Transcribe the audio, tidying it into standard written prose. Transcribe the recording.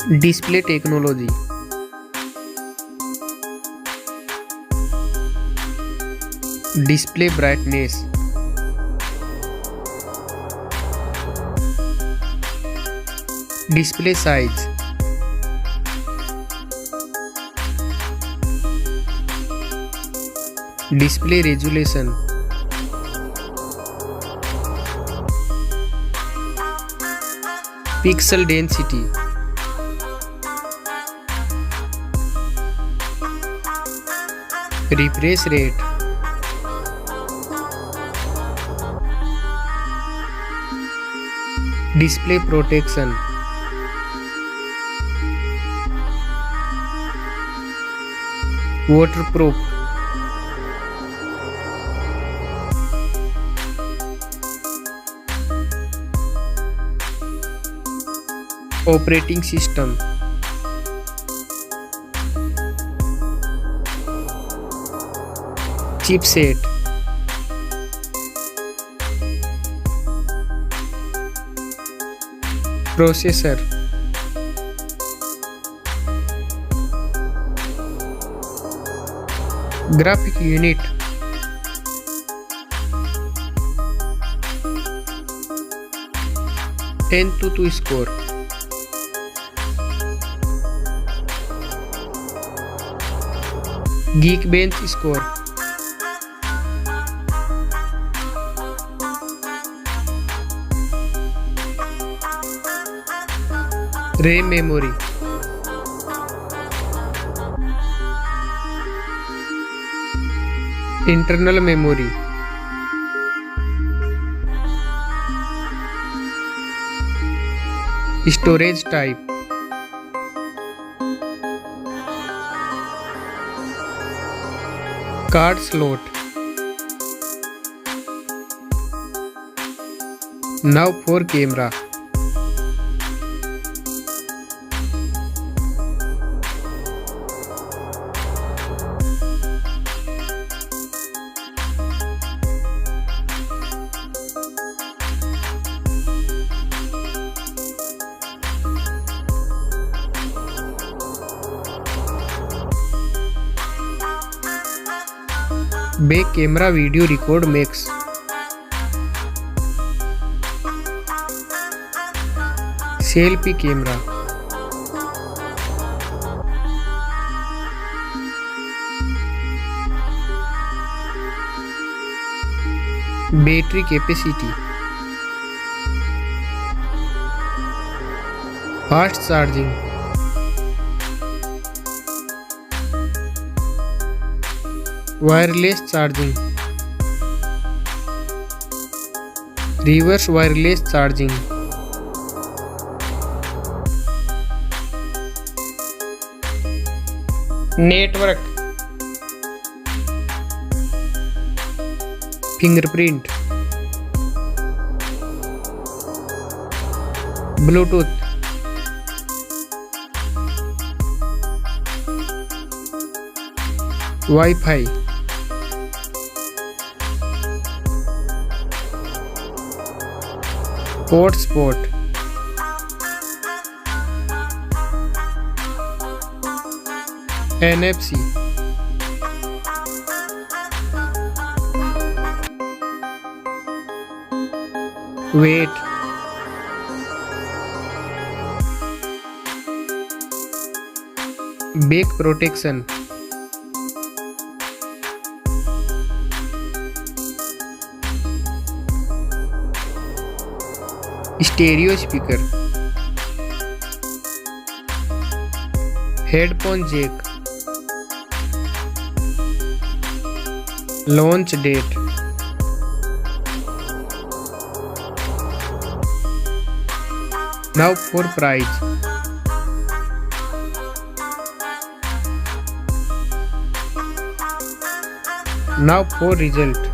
Display technology. Display brightness. Display size. Display resolution. Pixel density. Refresh rate. Display protection. Waterproof. Operating system. Chipset. Processor. Graphic unit. Ten to 2 score. Geekbench score. RAM memory. Internal memory. Storage type. Card slot. Now for camera. Back camera video record max. Selfie camera. Battery capacity. Fast charging. Wireless charging. Reverse wireless charging. Network. Fingerprint. Bluetooth. Wi-Fi. Hotspot. NFC. Weight. Back protection. Stereo speaker. Headphone jack. Launch date. Now for price. Now for result.